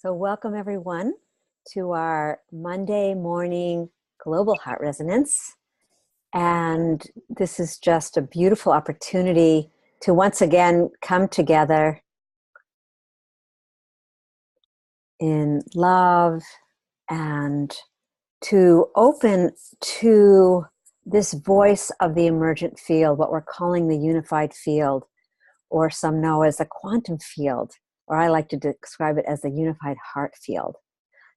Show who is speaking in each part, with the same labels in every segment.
Speaker 1: So welcome everyone to our Monday morning Global Heart Resonance. And this is just a beautiful opportunity to once again come together in love and to open to this voice of the emergent field, what we're calling the unified field, or some know as the quantum field, or I like to describe it as the unified heart field.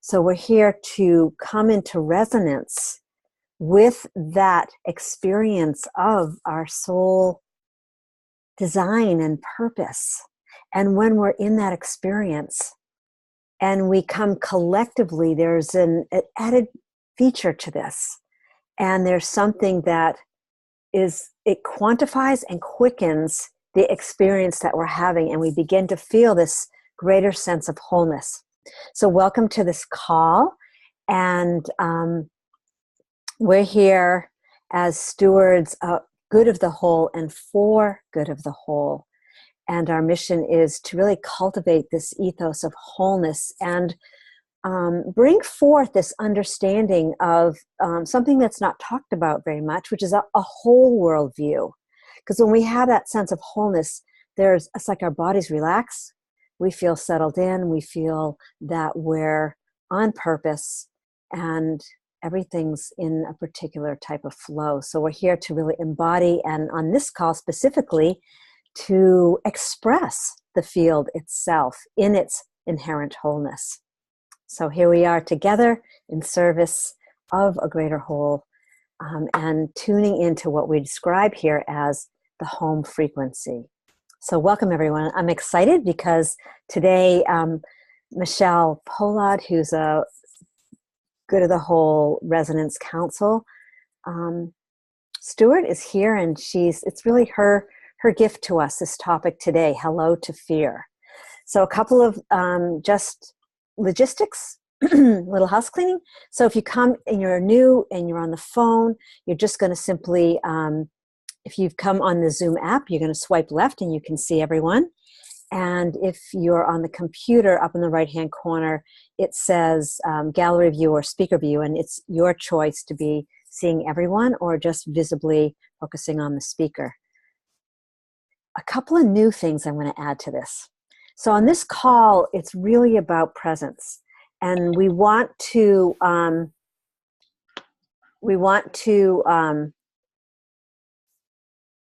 Speaker 1: So we're here to come into resonance with that experience of our soul design and purpose. And when we're in that experience and we come collectively, there's an added feature to this. And there's something that it quantifies and quickens the experience that we're having, and we begin to feel this greater sense of wholeness. So welcome to this call, and we're here as stewards of good of the whole and for good of the whole. And our mission is to really cultivate this ethos of wholeness and bring forth this understanding of something that's not talked about very much, which is a whole world view. Because when we have that sense of wholeness, it's like our bodies relax, we feel settled in, we feel that we're on purpose, and everything's in a particular type of flow. So we're here to really embody, and on this call specifically, to express the field itself in its inherent wholeness. So here we are together in service of a greater whole, and tuning into what we describe here as the home frequency. So welcome everyone. I'm excited because today Michelle Pollard, who's a Good of the Whole Resonance Council steward, is here, and it's really her gift to us, this topic today, Hello to Fear. So a couple of just logistics, little house cleaning. So if you come and you're new and you're on the phone, you're just going to simply, if you've come on the Zoom app, you're going to swipe left and you can see everyone. And if you're on the computer, up in the right-hand corner, it says gallery view or speaker view, and it's your choice to be seeing everyone or just visibly focusing on the speaker. A couple of new things I'm going to add to this. So on this call, it's really about presence, and we want to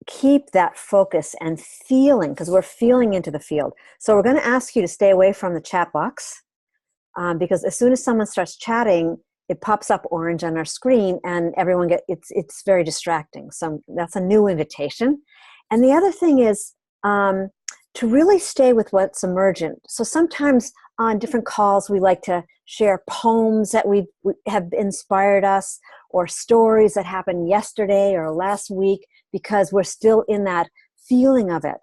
Speaker 1: keep that focus and feeling, because we're feeling into the field. So we're going to ask you to stay away from the chat box, because as soon as someone starts chatting, it pops up orange on our screen, and everyone it's very distracting. So that's a new invitation. And the other thing is to really stay with what's emergent. So sometimes on different calls, we like to share poems that have inspired us, or stories that happened yesterday or last week, because we're still in that feeling of it.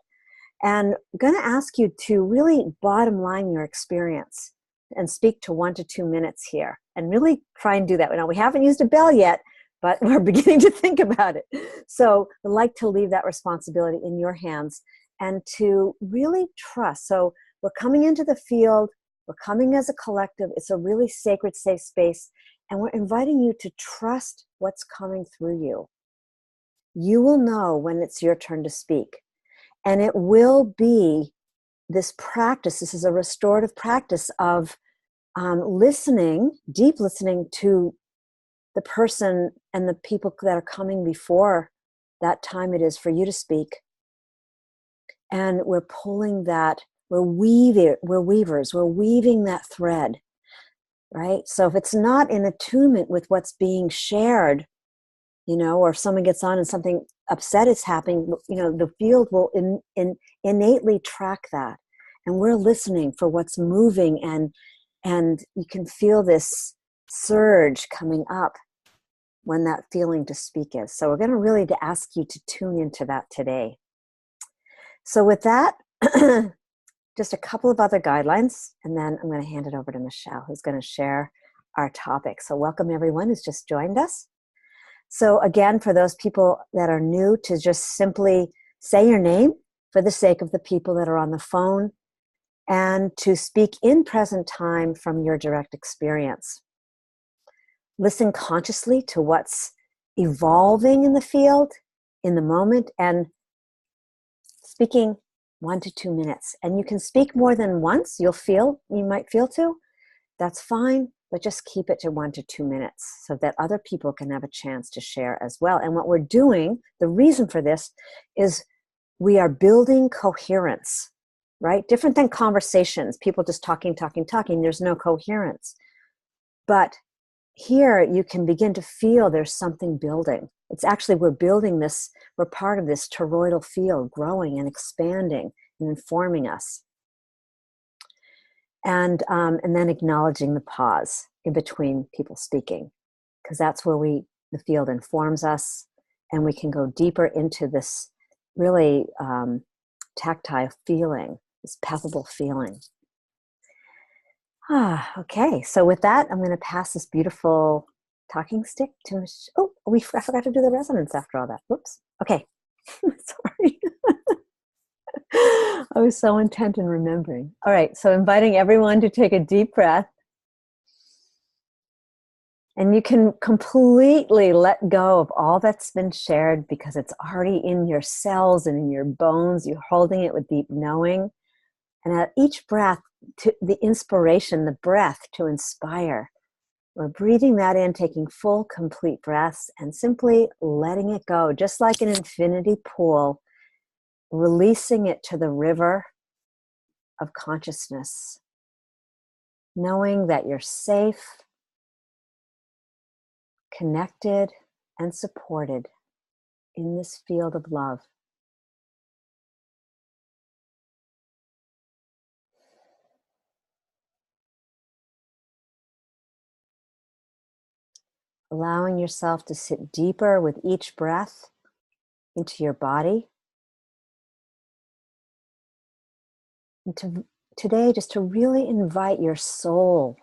Speaker 1: And I'm going to ask you to really bottom line your experience and speak to 1 to 2 minutes here, and really try and do that. Now, we haven't used a bell yet, but we're beginning to think about it. So I'd like to leave that responsibility in your hands and to really trust. So we're coming into the field, we're coming as a collective. It's a really sacred, safe space, and we're inviting you to trust what's coming through you. You will know when it's your turn to speak. And it will be this practice. This is a restorative practice of listening, deep listening to the person and the people that are coming before that time it is for you to speak. And we're pulling that, we're weavers, we're weaving that thread, right? So if it's not in attunement with what's being shared, or if someone gets on and something upset is happening, the field will innately track that. And we're listening for what's moving, and you can feel this surge coming up when that feeling to speak is. So we're going to really ask you to tune into that today. So with that, just a couple of other guidelines, and then I'm going to hand it over to Michelle, who's going to share our topic. So welcome everyone who's just joined us. So again, for those people that are new, to just simply say your name for the sake of the people that are on the phone, and to speak in present time from your direct experience. Listen consciously to what's evolving in the field, in the moment, and speaking 1 to 2 minutes. And you can speak more than once. You might feel to. That's fine, but just keep it to 1 to 2 minutes so that other people can have a chance to share as well. And what we're doing, the reason for this is we are building coherence, right? Different than conversations, people just talking, there's no coherence. But here you can begin to feel there's something building. It's actually, we're building this, we're part of this toroidal field growing and expanding and informing us. And then acknowledging the pause in between people speaking, because that's where the field informs us, and we can go deeper into this really tactile feeling, this palpable feeling. Okay, so with that, I'm going to pass this beautiful talking stick to Michelle. Oh, I forgot to do the resonance after all that. Whoops. Okay, sorry. I was so intent in remembering. All right, so inviting everyone to take a deep breath. And you can completely let go of all that's been shared because it's already in your cells and in your bones. You're holding it with deep knowing. And at each breath, the inspiration, the breath to inspire, we're breathing that in, taking full, complete breaths, and simply letting it go, just like an infinity pool, releasing it to the river of consciousness, knowing that you're safe, connected, and supported in this field of love. Allowing yourself to sit deeper with each breath into your body. And today, just to really invite your soul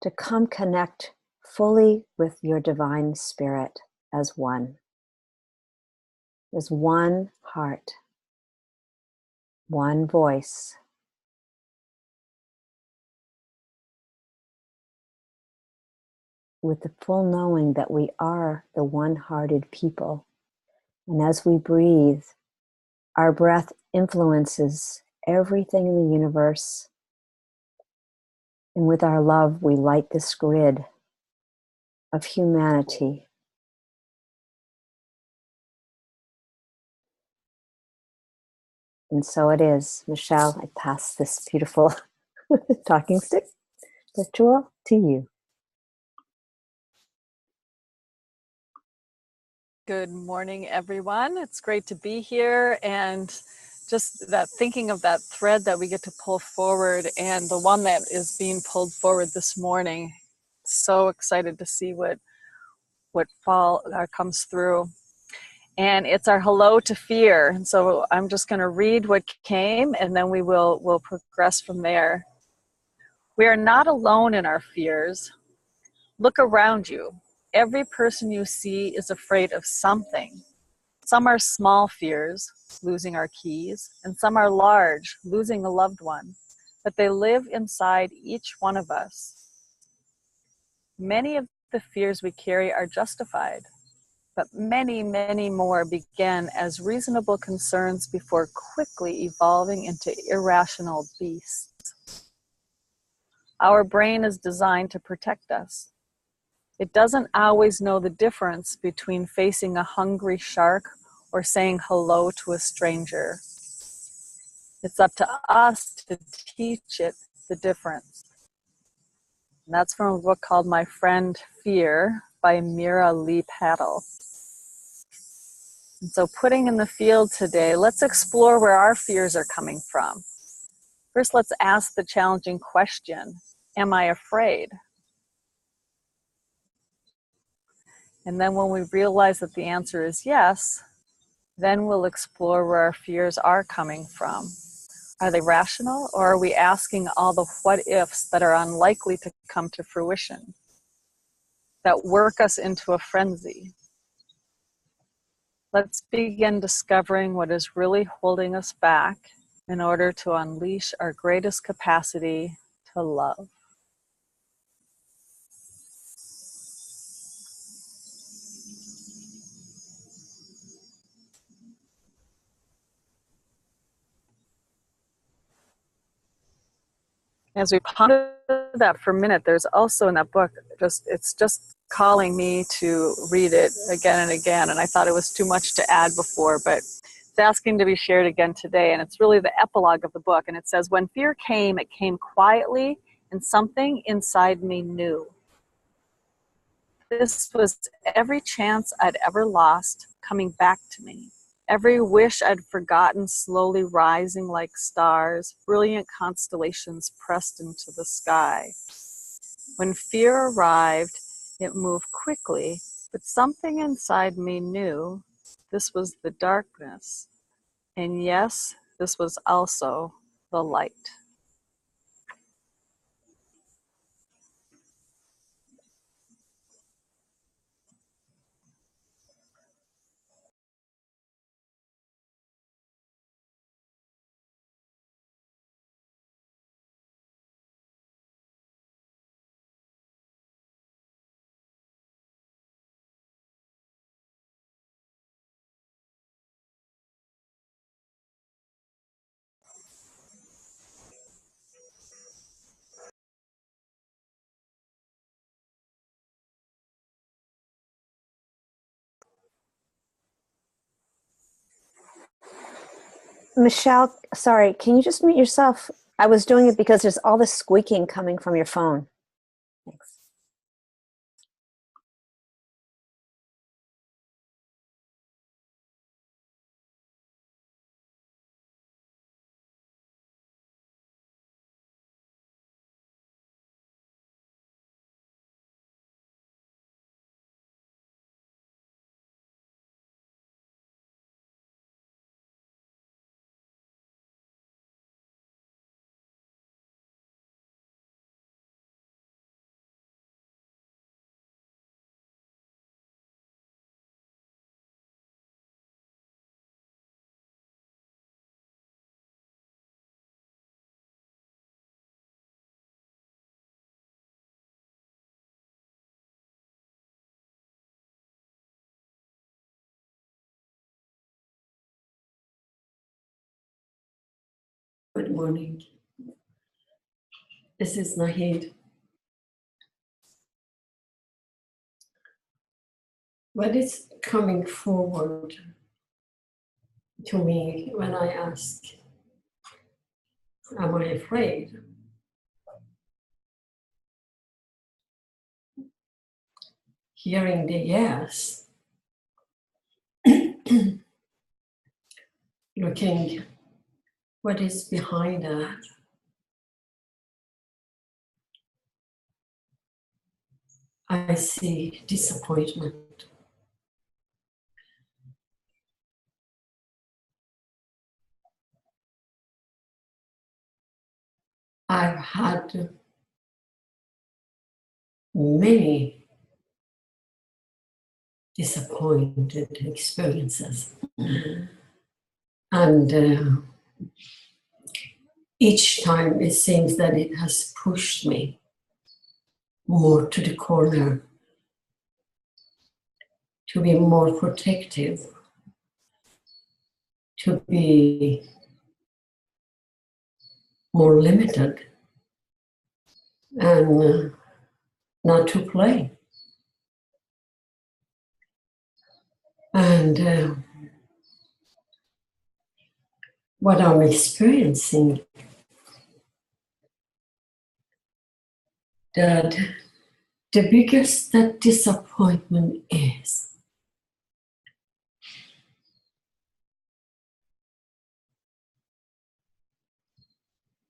Speaker 1: to come connect fully with your divine spirit as one. As one heart, one voice. With the full knowing that we are the one-hearted people. And as we breathe, our breath influences everything in the universe. And with our love, we light this grid of humanity. And so it is. Michelle, I pass this beautiful talking stick ritual to you.
Speaker 2: Good morning, everyone. It's great to be here, and just that thinking of that thread that we get to pull forward, and the one that is being pulled forward this morning. So excited to see what comes through. And it's our hello to fear. And so I'm just going to read what came, and then we'll progress from there. We are not alone in our fears. Look around you. Every person you see is afraid of something. Some are small fears, losing our keys, and some are large, losing a loved one, but they live inside each one of us. Many of the fears we carry are justified, but many, many more begin as reasonable concerns before quickly evolving into irrational beasts. Our brain is designed to protect us. It doesn't always know the difference between facing a hungry shark or saying hello to a stranger. It's up to us to teach it the difference. And that's from a book called My Friend Fear by Mira Lee Paddle. And so putting in the field today, let's explore where our fears are coming from. First, let's ask the challenging question, am I afraid? And then when we realize that the answer is yes, then we'll explore where our fears are coming from. Are they rational, or are we asking all the what-ifs that are unlikely to come to fruition, that work us into a frenzy? Let's begin discovering what is really holding us back in order to unleash our greatest capacity to love. As we ponder that for a minute, there's also in that book, it's just calling me to read it again and again, and I thought it was too much to add before, but it's asking to be shared again today, and it's really the epilogue of the book, and it says, when fear came, it came quietly, and something inside me knew. This was every chance I'd ever lost coming back to me. Every wish I'd forgotten slowly rising like stars, brilliant constellations pressed into the sky. When fear arrived, it moved quickly, but something inside me knew this was the darkness. And yes, this was also the light.
Speaker 1: Michelle, sorry, can you just mute yourself? I was doing it because there's all this squeaking coming from your phone. Thanks.
Speaker 3: Good morning. This is Nahid. What is coming forward to me when I ask, am I afraid? Hearing the yes, looking what is behind that. I see disappointment. I've had many disappointed experiences. And each time it seems that it has pushed me more to the corner, to be more protective, to be more limited, and not to play. And what I'm experiencing, that the biggest that disappointment is,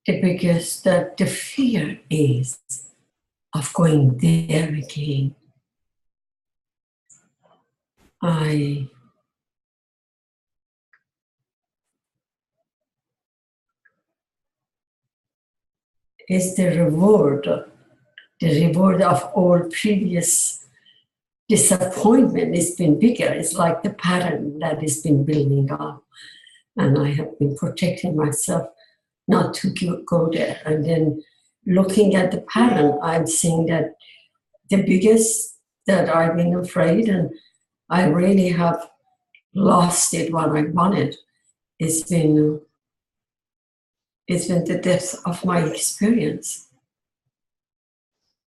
Speaker 3: the biggest that the fear is of going there again. Is the reward of all previous disappointment has been bigger. It's like the pattern that has been building up. And I have been protecting myself not to go there. And then looking at the pattern, I'm seeing that the biggest that I've been afraid, and I really have lost it what I wanted, it's been the depth of my experience.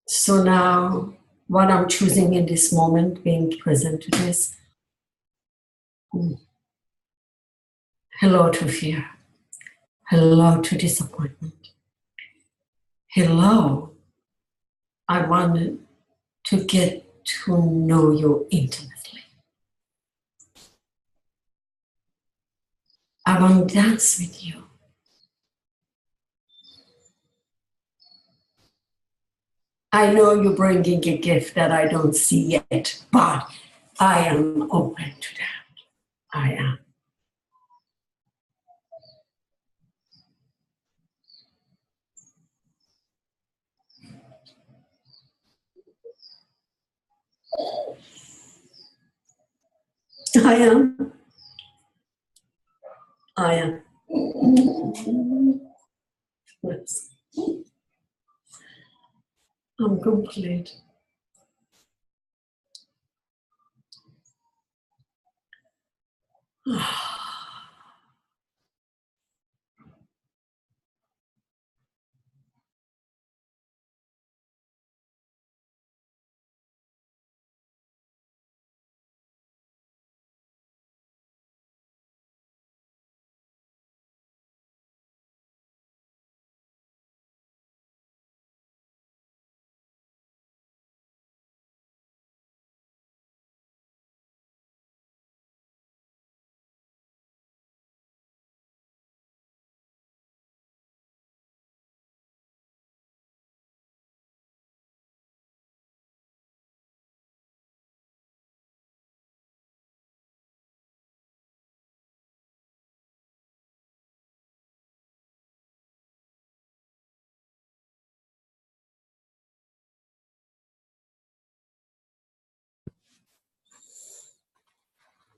Speaker 3: So now what I'm choosing in this moment, being present to this, hello to fear, hello to disappointment, hello, I wanted to get to know you intimately. I want to dance with you. I know you're bringing a gift that I don't see yet, but I am open to that. I am. I am. I am. Yes. I'm complete.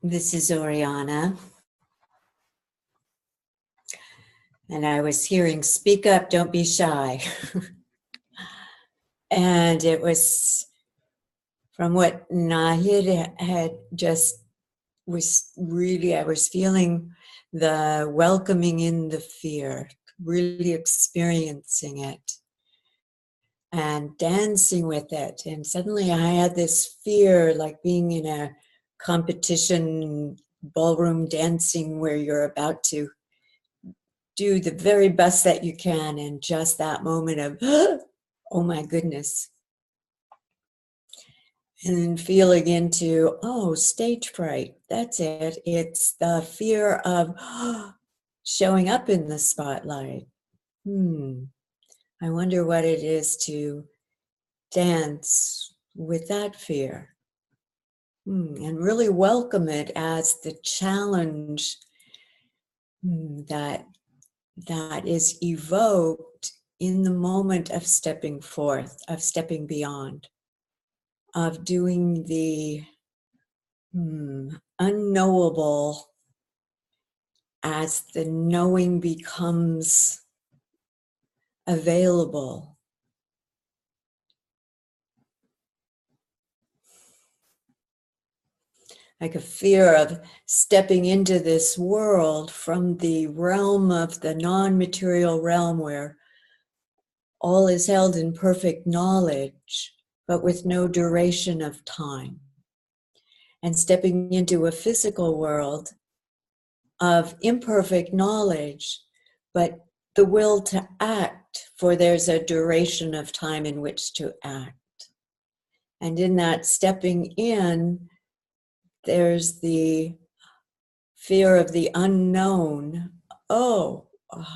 Speaker 4: This is Oriana. And I was hearing, speak up, don't be shy. And it was from what Nahid had just was really, I was feeling the welcoming in the fear, really experiencing it and dancing with it. And suddenly I had this fear, like being in a competition ballroom dancing where you're about to do the very best that you can, and just that moment of, oh my goodness. And then feeling into, oh, stage fright. That's it. It's the fear of showing up in the spotlight. I wonder what it is to dance with that fear. And really welcome it as the challenge that is evoked in the moment of stepping forth, of stepping beyond, of doing the unknowable as the knowing becomes available. Like a fear of stepping into this world from the realm of the non-material realm where all is held in perfect knowledge, but with no duration of time. And stepping into a physical world of imperfect knowledge, but the will to act, for there's a duration of time in which to act. And in that stepping in, there's the fear of the unknown. Oh,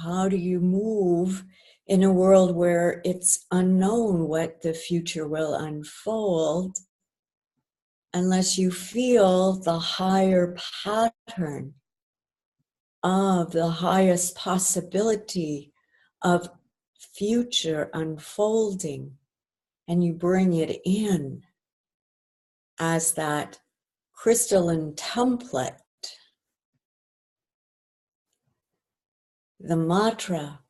Speaker 4: how do you move in a world where it's unknown what the future will unfold unless you feel the higher pattern of the highest possibility of future unfolding, and you bring it in as that crystalline template the mantra,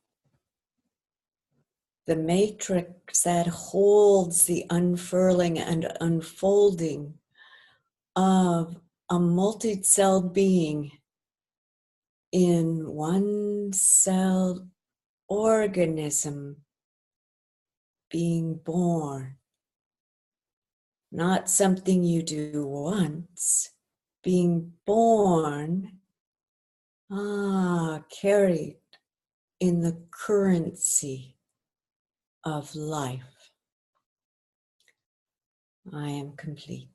Speaker 4: the matrix that holds the unfurling and unfolding of a multi-celled being in one-celled organism being born. Not something you do once, being born, carried in the currency of life. I am complete.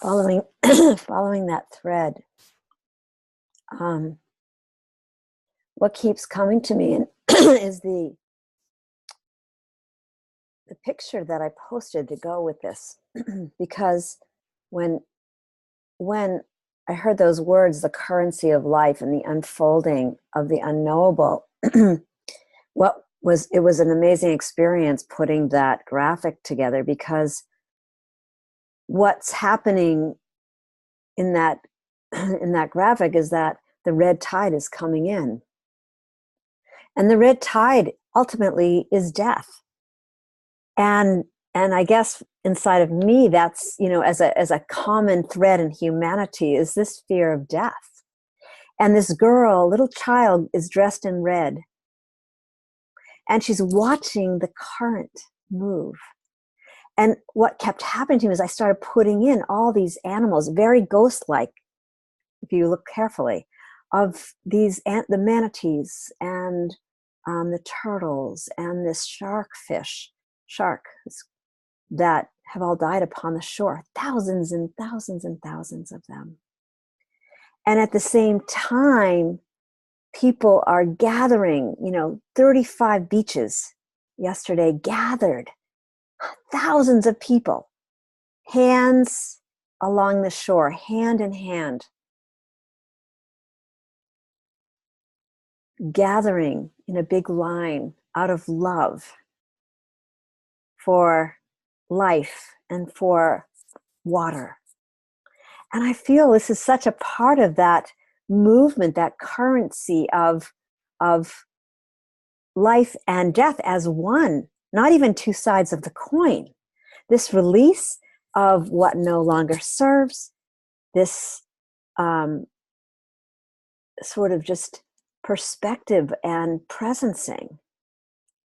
Speaker 1: Following, following that thread, what keeps coming to me is the picture that I posted to go with this, because when I heard those words, the currency of life and the unfolding of the unknowable, it was an amazing experience putting that graphic together, because what's happening in that graphic is that the red tide is coming in, and the red tide ultimately is death. And I guess inside of me, that's, as a common thread in humanity, is this fear of death. And this girl, little child, is dressed in red, and she's watching the current move. And what kept happening to me is I started putting in all these animals, very ghost-like, if you look carefully, of the manatees and the turtles and this shark that have all died upon the shore, thousands and thousands and thousands of them. And at the same time, people are gathering, 35 beaches yesterday gathered, thousands of people, hands along the shore, hand in hand, gathering in a big line out of love for life and for water. And I feel this is such a part of that movement, that currency of life and death as one, not even two sides of the coin. This release of what no longer serves, this sort of just perspective and presencing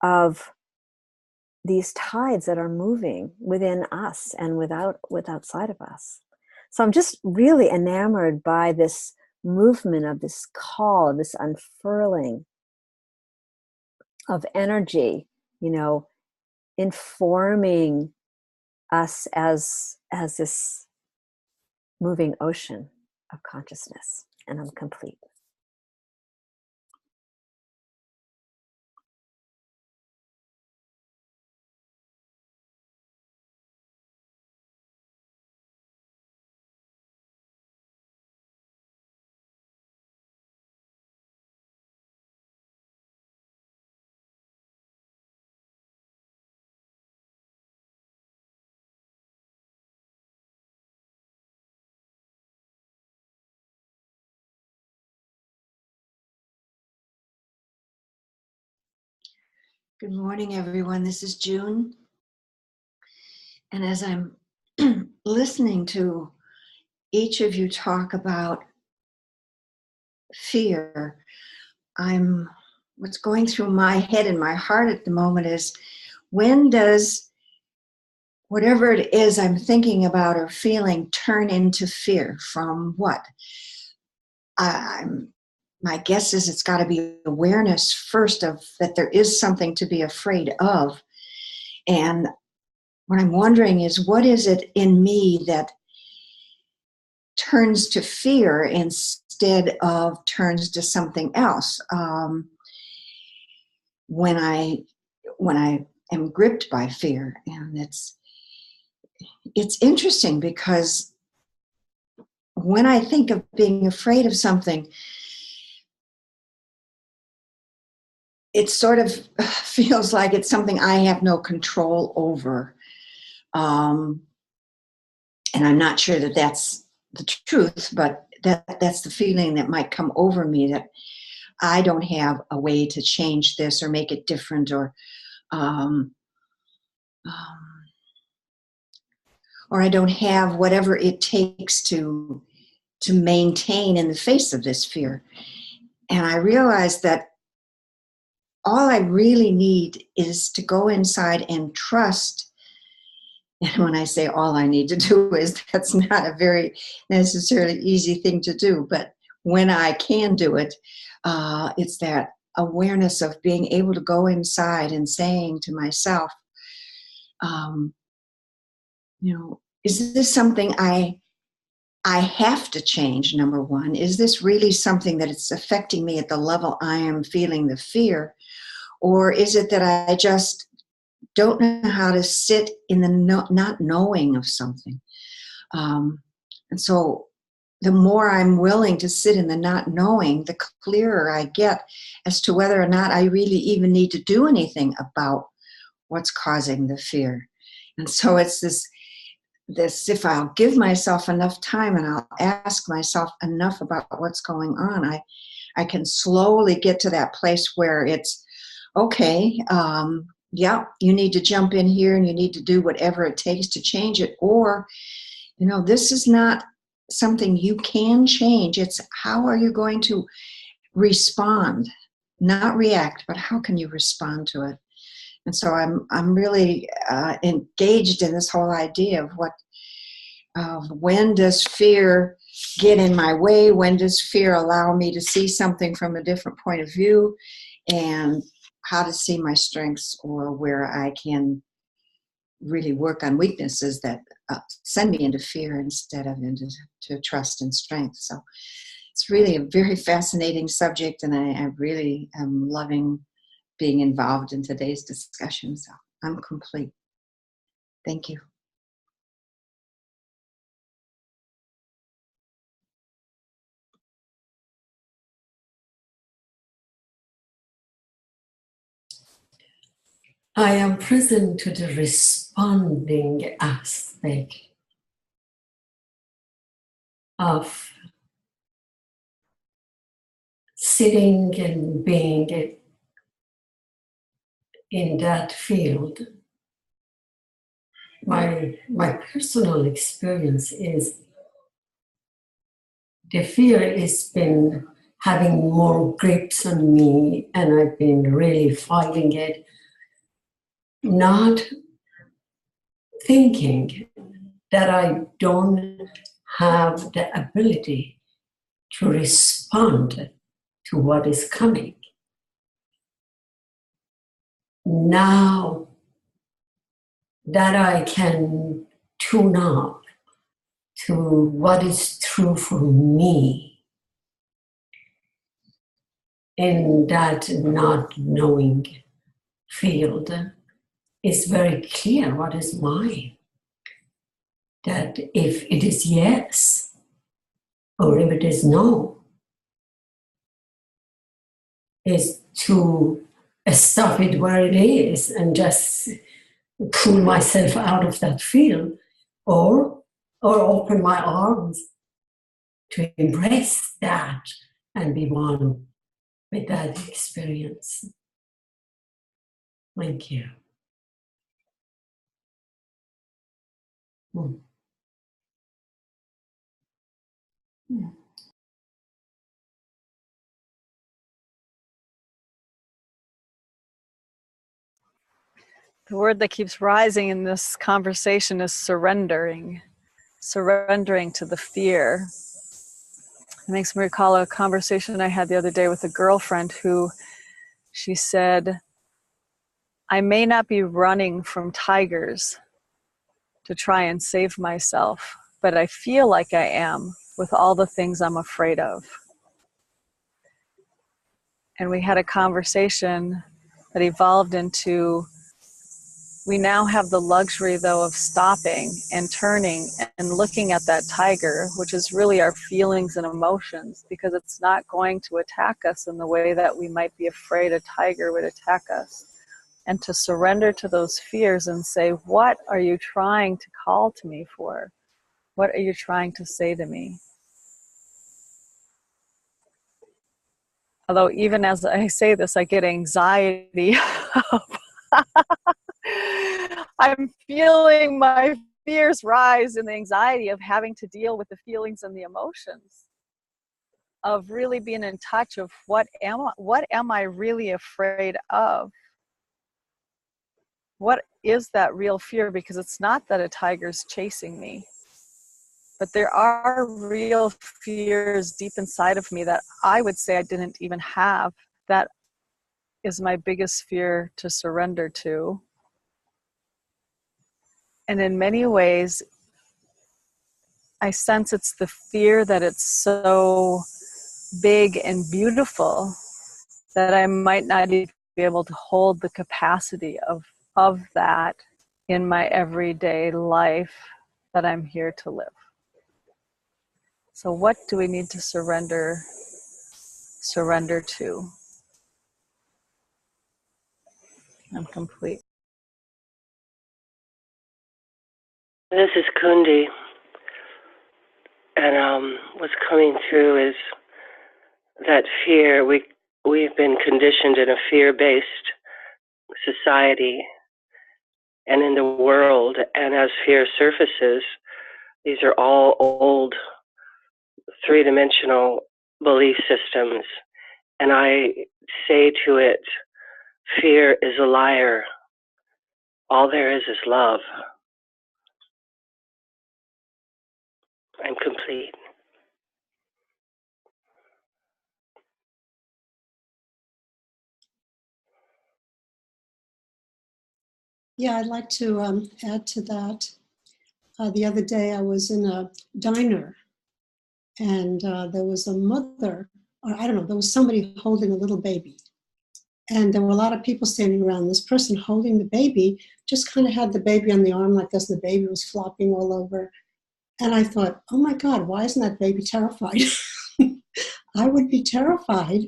Speaker 1: of these tides that are moving within us and outside of us. So I'm just really enamored by this movement of this call, this unfurling of energy, informing us as this moving ocean of consciousness. And I'm complete.
Speaker 4: Good morning, everyone. This is June. And as I'm listening to each of you talk about fear, what's going through my head and my heart at the moment is, when does whatever it is I'm thinking about or feeling turn into fear? From what? My guess is it's got to be awareness first of that there is something to be afraid of. And what I'm wondering is, what is it in me that turns to fear instead of turns to something else? When I am gripped by fear, and it's interesting because when I think of being afraid of something, it sort of feels like it's something I have no control over. And I'm not sure that that's the truth, but that's the feeling that might come over me, that I don't have a way to change this or make it different, or I don't have whatever it takes to maintain in the face of this fear. And I realized that all I really need is to go inside and trust. And when I say all I need to do is, that's not a very necessarily easy thing to do. But when I can do it, it's that awareness of being able to go inside and saying to myself, is this something I have to change, number one? Is this really something that it's affecting me at the level I am feeling the fear? Or is it that I just don't know how to sit in the not knowing of something? And so the more I'm willing to sit in the not knowing, the clearer I get as to whether or not I really even need to do anything about what's causing the fear. And so it's this, if I'll give myself enough time and I'll ask myself enough about what's going on, I can slowly get to that place where it's, okay, yeah, you need to jump in here and you need to do whatever it takes to change it. Or, this is not something you can change. It's how are you going to respond, not react, but how can you respond to it? And so I'm really engaged in this whole idea of when does fear get in my way? When does fear allow me to see something from a different point of view? And how to see my strengths, or where I can really work on weaknesses that send me into fear instead of into trust and strength. So it's really a very fascinating subject, and I really am loving being involved in today's discussion. So I'm complete. Thank you.
Speaker 3: I am present to the responding aspect of sitting and being in that field. My personal experience is the fear has been having more grips on me, and I've been really fighting it, not thinking that I don't have the ability to respond to what is coming. Now that I can tune up to what is true for me in that not knowing field, it's very clear what is mine. That if it is yes, or if it is no, is to stop it where it is and just pull myself out of that field, or open my arms to embrace that and be one with that experience. Thank you. Mm. Mm.
Speaker 2: The word that keeps rising in this conversation is surrendering. Surrendering to the fear. It makes me recall a conversation I had the other day with a girlfriend who, she said, I may not be running from tigers to try and save myself, but I feel like I am with all the things I'm afraid of. And we had a conversation that evolved into, we now have the luxury, though, of stopping and turning and looking at that tiger, which is really our feelings and emotions, because it's not going to attack us in the way that we might be afraid a tiger would attack us. And to surrender to those fears and say, what are you trying to call to me for? What are you trying to say to me? Although even as I say this, I get anxiety. I'm feeling my fears rise in the anxiety of having to deal with the feelings and the emotions, of really being in touch of what am I really afraid of? What is that real fear? Because it's not that a tiger's chasing me, but there are real fears deep inside of me that I would say I didn't even have. That is my biggest fear to surrender to. And in many ways, I sense it's the fear that it's so big and beautiful that I might not even be able to hold the capacity of that in my everyday life that I'm here to live. So what do we need to surrender to? I'm complete.
Speaker 5: This is Kundi, and what's coming through is that fear. We've been conditioned in a fear-based society and in the world, and as fear surfaces, these are all old three-dimensional belief systems, and I say to it, fear is a liar. All there is love. I'm complete.
Speaker 6: Yeah, I'd like to add to that. The other day I was in a diner and there was a mother, or I don't know, there was somebody holding a little baby. And there were a lot of people standing around. This person holding the baby just kind of had the baby on the arm like this, and the baby was flopping all over. And I thought, oh my God, why isn't that baby terrified? I would be terrified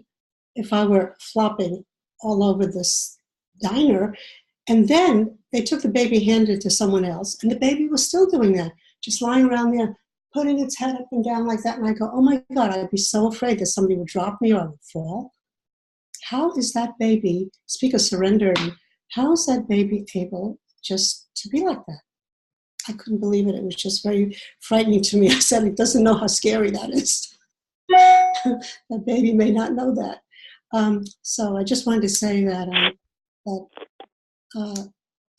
Speaker 6: if I were flopping all over this diner. And then they took the baby, handed it to someone else, and the baby was still doing that, just lying around there, putting its head up and down like that. And I go, oh my God, I'd be so afraid that somebody would drop me or I would fall. How is that baby, speak of surrender, how is that baby able just to be like that? I couldn't believe it. It was just very frightening to me. I said, it doesn't know how scary that is. That baby may not know that. So I just wanted to say that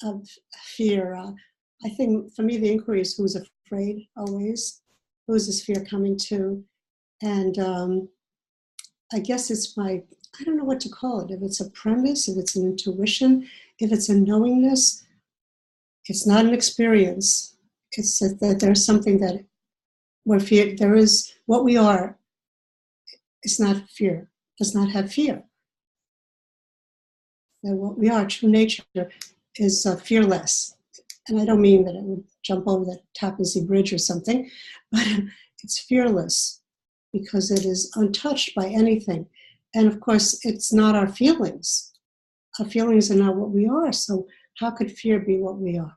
Speaker 6: of fear. I think for me, the inquiry is who's afraid always. Who's this fear coming to? And I guess it's I don't know what to call it. If it's a premise, if it's an intuition, if it's a knowingness, it's not an experience. It's that there's something that where fear, there is what we are. It's not fear, does not have fear. That what we are, true nature, is fearless. And I don't mean that it would jump over the Tappan Zee Bridge or something, but it's fearless because it is untouched by anything. And of course, it's not our feelings. Our feelings are not what we are. So how could fear be what we are?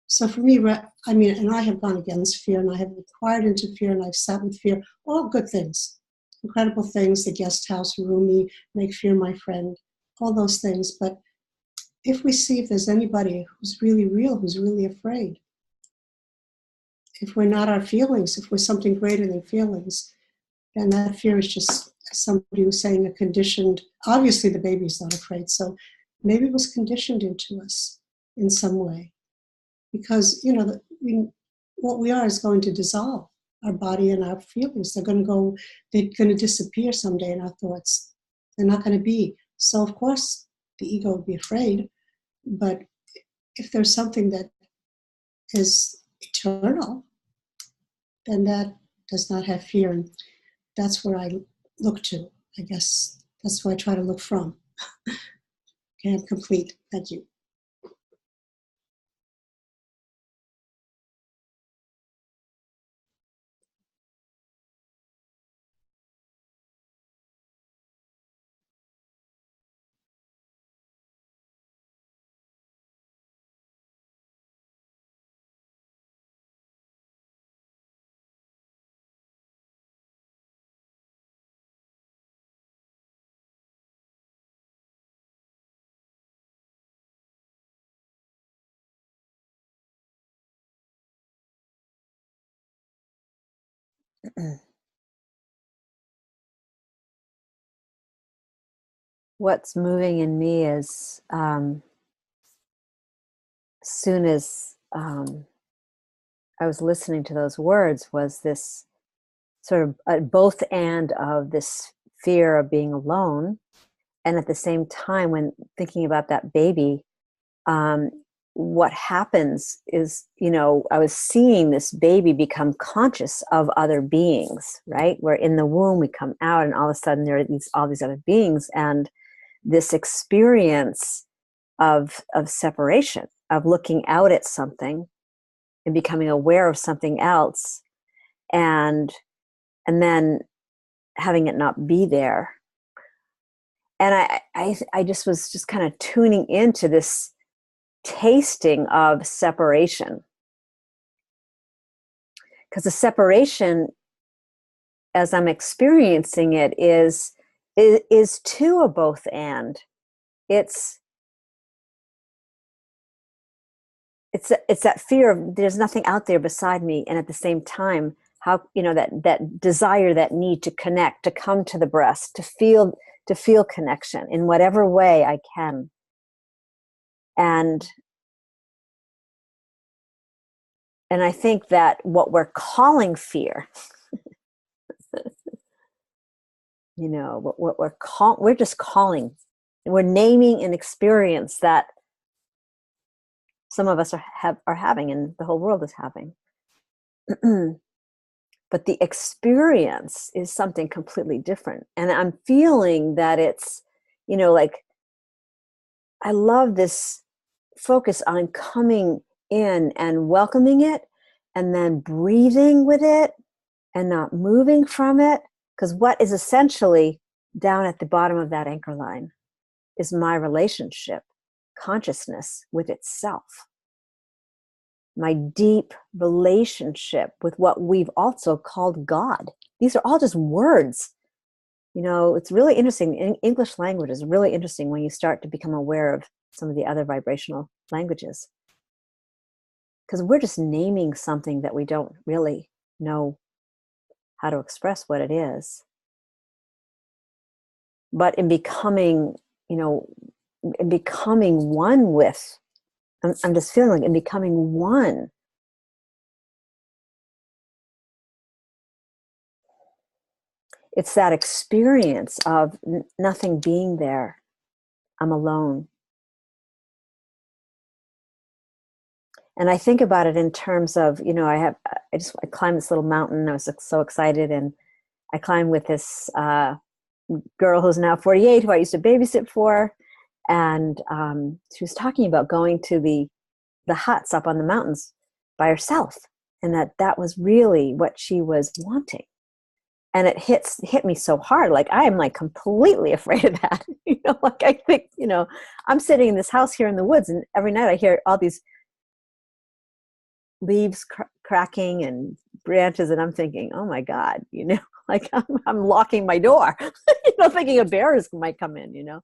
Speaker 6: So for me, I mean, and I have gone against fear, and I have inquired into fear, and I've sat with fear, all good things, incredible things, the guest house, Rumi, make fear my friend, all those things. But if we see if there's anybody who's really real, who's really afraid, if we're not our feelings, if we're something greater than feelings, then that fear is just, as somebody was saying, a conditioned, obviously the baby's not afraid, so maybe it was conditioned into us in some way. Because, you know, what we are is going to dissolve. Our body and our feelings, they're going to disappear someday in our thoughts. They're not going to be. So, of course, the ego would be afraid. But if there's something that is eternal, then that does not have fear. And that's where I look to. I guess that's where I try to look from. Okay, I'm complete. Thank you.
Speaker 1: What's moving in me is soon as I was listening to those words was this sort of both and of this fear of being alone. And at the same time, when thinking about that baby, what happens is, you know, I was seeing this baby become conscious of other beings, right? Where in the womb we come out and all of a sudden there are all these other beings, and this experience of separation, of looking out at something and becoming aware of something else, and then having it not be there. And I just was just kind of tuning into this tasting of separation, because the separation, as I'm experiencing it, is too a both and. It's that fear of there's nothing out there beside me, and at the same time, how, you know, that desire, that need to connect, to come to the breast, to feel connection in whatever way I can. And I think that what we're calling fear, you know, what we're just calling, we're naming an experience that some of us are having, and the whole world is having. But the experience is something completely different. And I'm feeling that it's, you know, like, I love this focus on coming in and welcoming it, and then breathing with it and not moving from it. Because what is essentially down at the bottom of that anchor line is my relationship, consciousness with itself. My deep relationship with what we've also called God. These are all just words. You know, it's really interesting. English language is really interesting when you start to become aware of some of the other vibrational languages. Because we're just naming something that we don't really know how to express what it is. But in becoming, you know, in becoming one with, I'm just feeling like in becoming one, it's that experience of nothing being there. I'm alone. And I think about it in terms of, you know, I climbed this little mountain. I was so excited, and I climbed with this girl who's now 48, who I used to babysit for, and she was talking about going to the huts up on the mountains by herself, and that was really what she was wanting. And it hit me so hard. Like, I am like completely afraid of that. You know, like, I think, you know, I'm sitting in this house here in the woods, and every night I hear all these leaves cracking and branches, and I'm thinking, oh my God, you know, like I'm locking my door, you know, thinking a bear might come in, you know.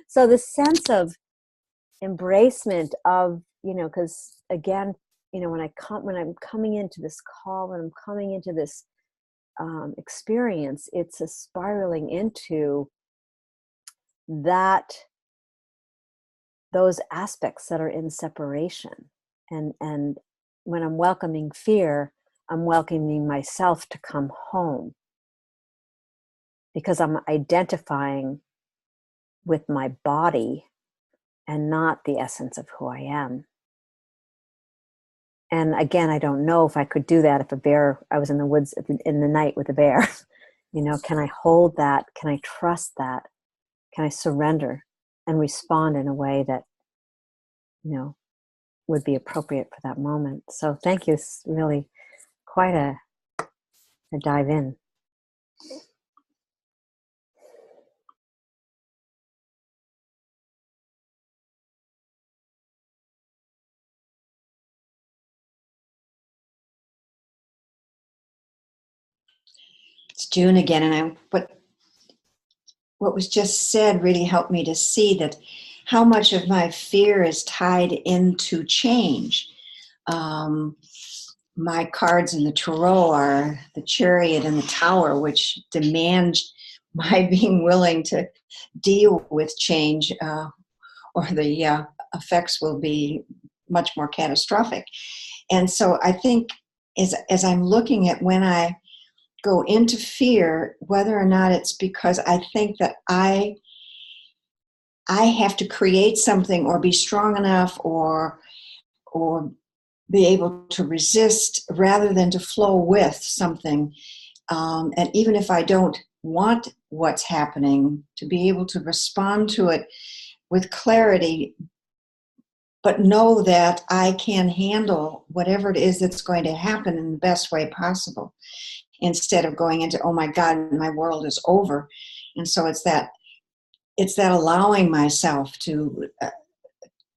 Speaker 1: So the sense of embracement of, because again, when I'm coming into this call, when I'm coming into this experience, it's a spiraling into those aspects that are in separation. And when I'm welcoming fear, I'm welcoming myself to come home, because I'm identifying with my body and not the essence of who I am. And again, I don't know if I could do that if I was in the woods in the night with a bear. Can I hold that? Can I trust that? Can I surrender and respond in a way that, would be appropriate for that moment? So thank you. It's really quite a dive in.
Speaker 4: It's June again, and what was just said really helped me to see that how much of my fear is tied into change. My cards in the tarot are the Chariot and the Tower, which demand my being willing to deal with change, or the effects will be much more catastrophic. And so I think as I'm looking at when I go into fear, whether or not it's because I think that I have to create something or be strong enough or be able to resist rather than to flow with something. And even if I don't want what's happening, to be able to respond to it with clarity, but know that I can handle whatever it is that's going to happen in the best way possible, instead of going into, oh my God, my world is over. And so it's that allowing myself to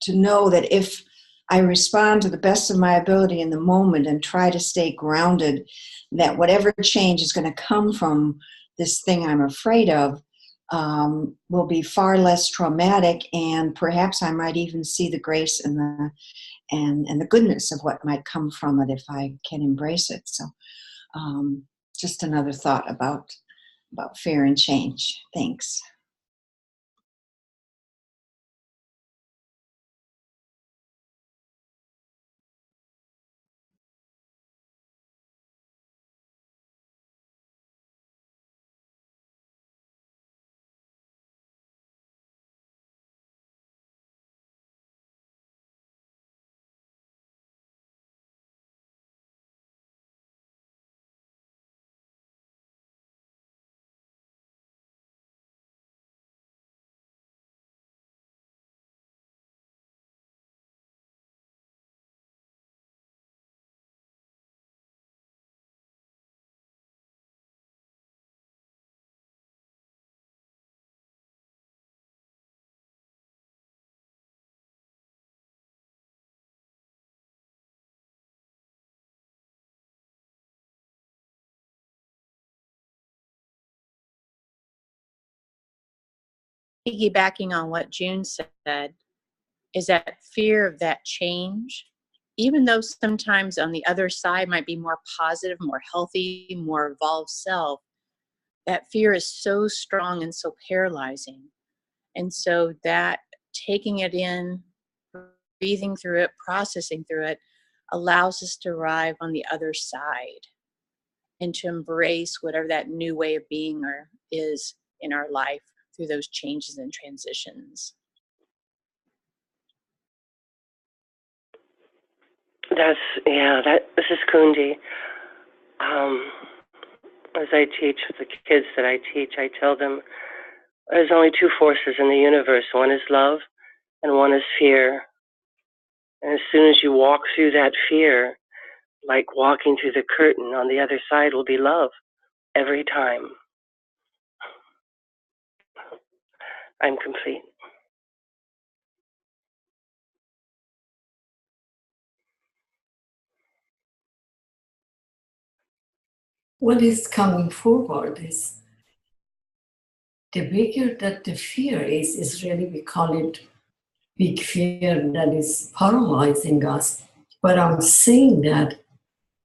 Speaker 4: know that if I respond to the best of my ability in the moment and try to stay grounded, that whatever change is going to come from this thing I'm afraid of will be far less traumatic, and perhaps I might even see the grace and the goodness of what might come from it if I can embrace it. So just another thought about fear and change. Thanks.
Speaker 7: Piggybacking on what June said, is that fear of that change, even though sometimes on the other side might be more positive, more healthy, more evolved self, that fear is so strong and so paralyzing. And so that taking it in, breathing through it, processing through it, allows us to arrive on the other side and to embrace whatever that new way of being is in our life through those changes and transitions.
Speaker 5: This is Kundi. As I teach the kids that I teach, I tell them there's only two forces in the universe. One is love and one is fear. And as soon as you walk through that fear, like walking through the curtain, on the other side will be love every time. I'm complete.
Speaker 3: What is coming forward is the bigger that the fear is really, we big fear that is paralyzing us. But I'm saying that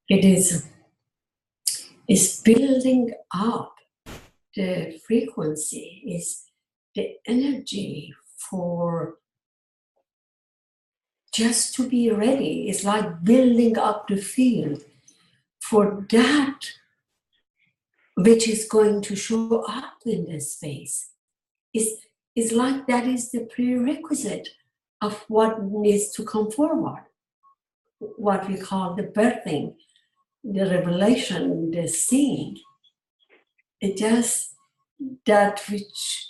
Speaker 3: it is building up the frequency, is the energy for just to be ready. It's like building up the field for that which is going to show up in this space. It's like that is the prerequisite of what needs to come forward, what we call the birthing, the revelation, the seeing. It just that which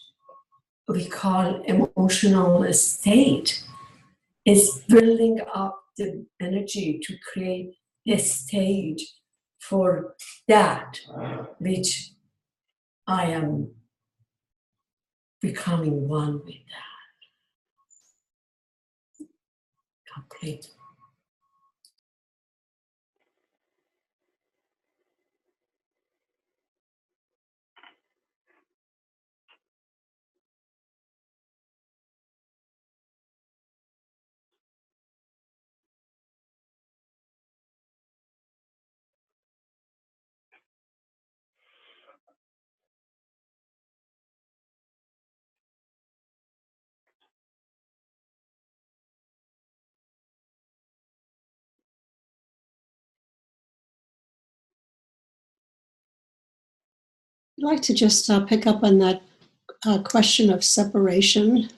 Speaker 3: we call emotional state is building up the energy to create a stage for that which I am becoming one with that. Complete.
Speaker 6: I'd like to just pick up on that question of separation,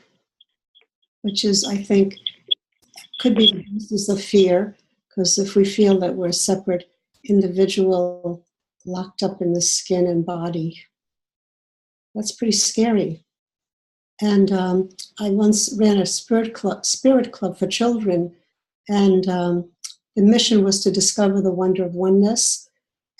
Speaker 6: which is, I think, could be the basis of fear, because if we feel that we're a separate individual locked up in the skin and body, that's pretty scary. And I once ran a spirit club for children, and the mission was to discover the wonder of oneness.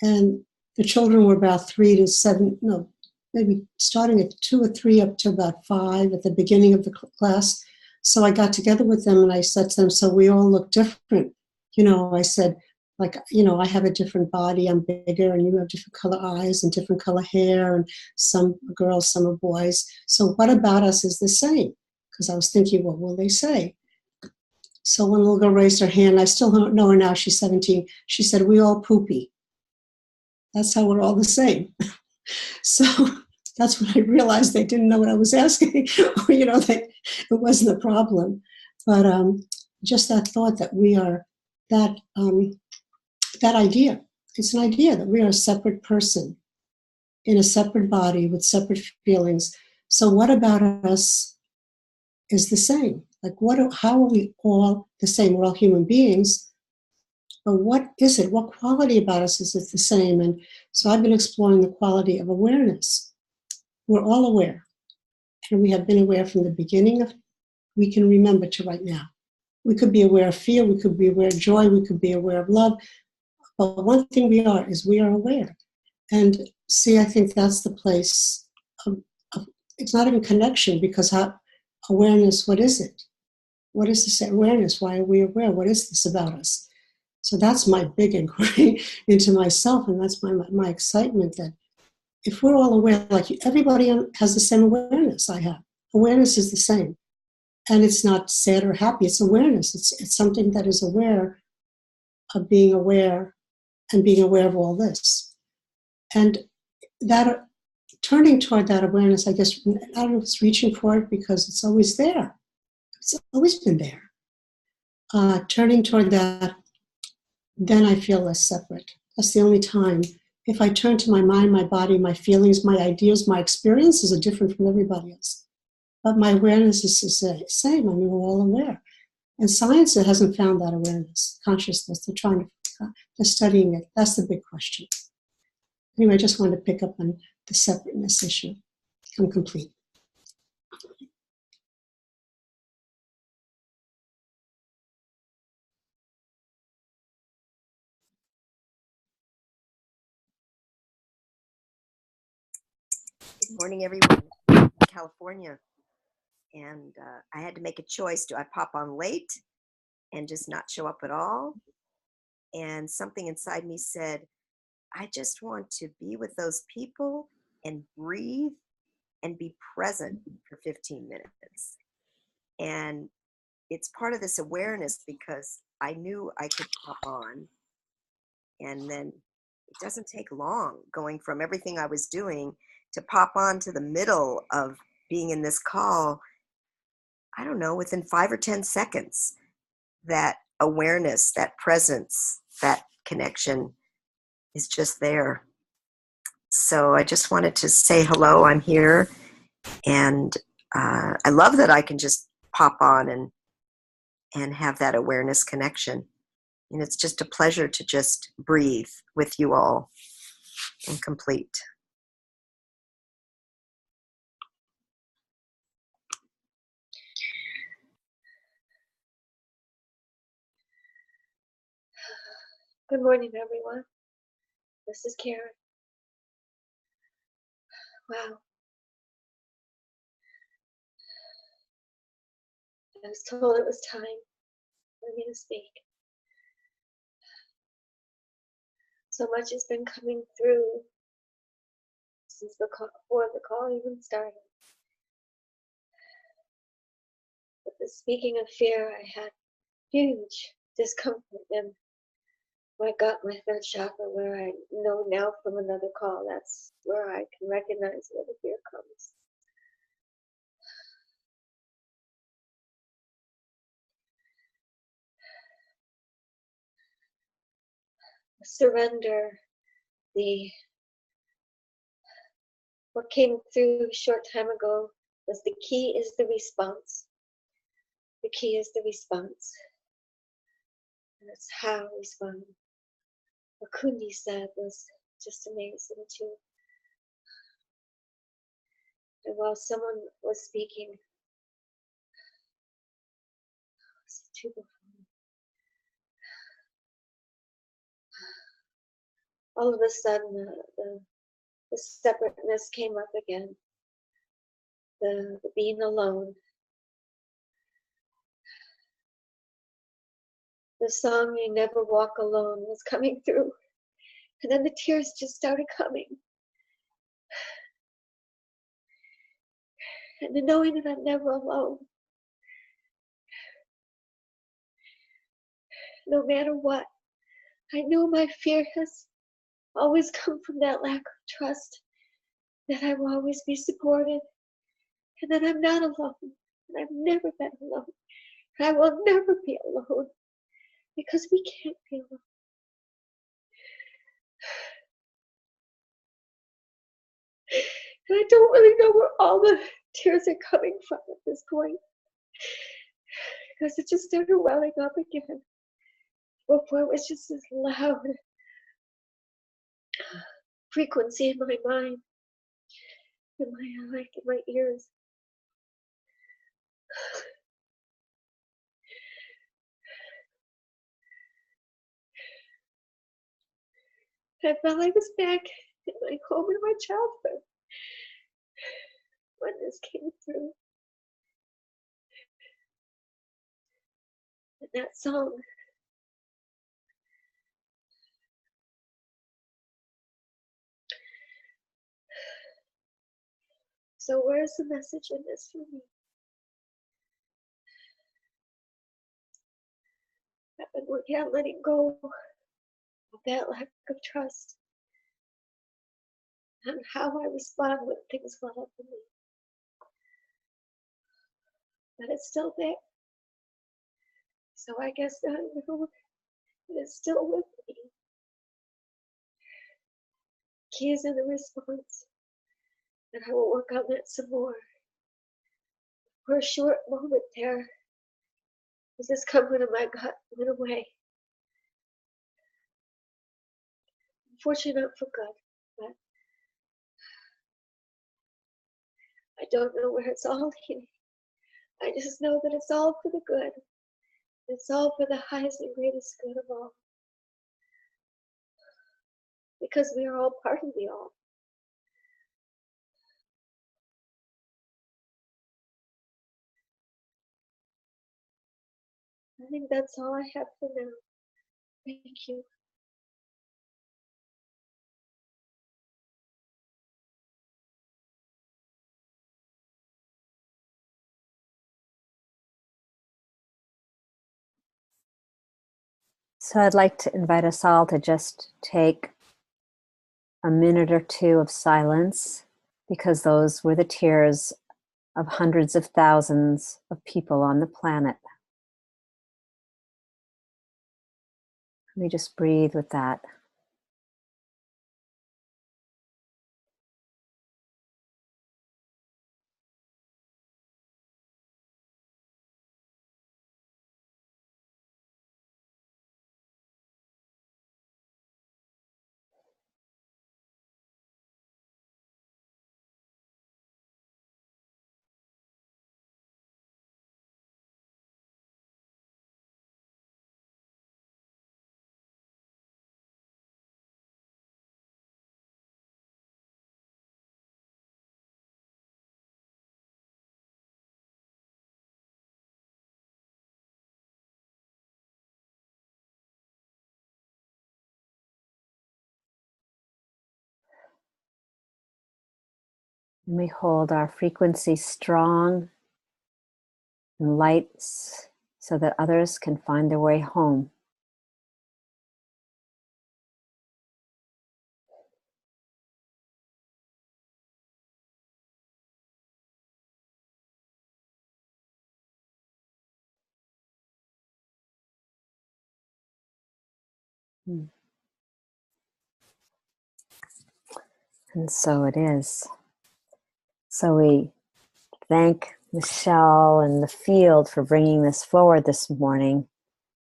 Speaker 6: And the children were about 3 to 7, no, maybe starting at 2 or 3 up to about 5 at the beginning of the class. So I got together with them and I said to them, so we all look different. You know, I said, like, you know, I have a different body, I'm bigger, and you have different color eyes and different color hair, and some are girls, some are boys. So what about us is the same? Because I was thinking, what will they say? So one little girl raised her hand. I still don't know her now. She's 17. She said, we all poopy. That's how we're all the same. So that's when I realized they didn't know what I was asking. You know, it wasn't a problem. But just that thought that we are that idea. It's an idea that we are a separate person in a separate body with separate feelings. So what about us is the same? Like, how are we all the same? We're all human beings. But what is it? What quality about us is it the same? And so I've been exploring the quality of awareness. We're all aware. And we have been aware from the beginning of, we can remember to right now. We could be aware of fear, we could be aware of joy, we could be aware of love. But one thing we are aware. And see, I think that's the place of it's not even connection, because awareness, what is it? What is this awareness? Why are we aware? What is this about us? So that's my big inquiry into myself, and that's my excitement that if we're all aware, like everybody has the same awareness I have. Awareness is the same. And it's not sad or happy, it's awareness. It's something that is aware of being aware and being aware of all this. And that turning toward that awareness, I guess, I don't know if it's reaching for it because it's always there. It's always been there. Turning toward that, then I feel less separate. That's the only time. If I turn to my mind, my body, my feelings, my ideas, my experiences are different from everybody else. But my awareness is the same. I mean, we're all aware. And science hasn't found that awareness, consciousness. They're studying it. That's the big question. Anyway, I just wanted to pick up on the separateness issue. I'm complete.
Speaker 8: Good morning, everyone. I'm California, and I had to make a choice. Do I pop on late and just not show up at all? And something inside me said, I just want to be with those people and breathe and be present for 15 minutes. And it's part of this awareness because I knew I could pop on, and then it doesn't take long going from everything I was doing to pop on to the middle of being in this call. I don't know, within 5 or 10 seconds, that awareness, that presence, that connection is just there. So I just wanted to say hello, I'm here. And I love that I can just pop on and have that awareness connection. And it's just a pleasure to just breathe with you all and complete.
Speaker 9: Good morning, everyone. This is Karen. Wow. I was told it was time for me to speak. So much has been coming through since before the call even started. But the speaking of fear, I had huge discomfort in my gut, my third chakra, where I know now from another call, that's where I can recognize where the fear comes. Surrender, what came through a short time ago was the key is the response. The key is the response. And that's how we respond. What Kundi said was just amazing too. And while someone was speaking, all of a sudden the separateness came up again. The being alone. The song You Never Walk Alone was coming through. And then the tears just started coming. And the knowing that I'm never alone. No matter what. I know my fear has always come from that lack of trust. That I will always be supported. And that I'm not alone. And I've never been alone. And I will never be alone. Because we can't be alone. And I don't really know where all the tears are coming from at this point. Because it just started welling up again. Before it was just this loud frequency in my mind, in my ears. I felt I was back in my home in my childhood when this came through. And that song. So where's the message in this for me? I've been working on letting go of that lack of trust and how I respond when things fall up for me. But it's still there. So I guess I know that it's still with me. Key is in the response. And I will work on that some more. For a short moment there, was this comfort in my gut went away. Unfortunately, not for good, but I don't know where it's all leading. I just know that it's all for the good. It's all for the highest and greatest good of all. Because we are all part of the all. I think that's all I have for now. Thank you.
Speaker 1: So I'd like to invite us all to just take a minute or two of silence, because those were the tears of hundreds of thousands of people on the planet. Let me just breathe with that. And we hold our frequency strong and light so that others can find their way home. And so it is. So we thank Michelle and the field for bringing this forward this morning.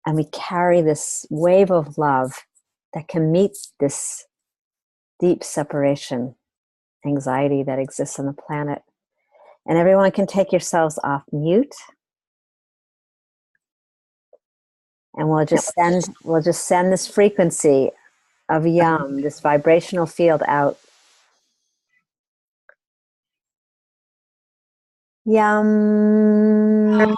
Speaker 1: And we carry this wave of love that can meet this deep separation anxiety that exists on the planet. And everyone can take yourselves off mute. And we'll just send this frequency of yum, this vibrational field out. Yum.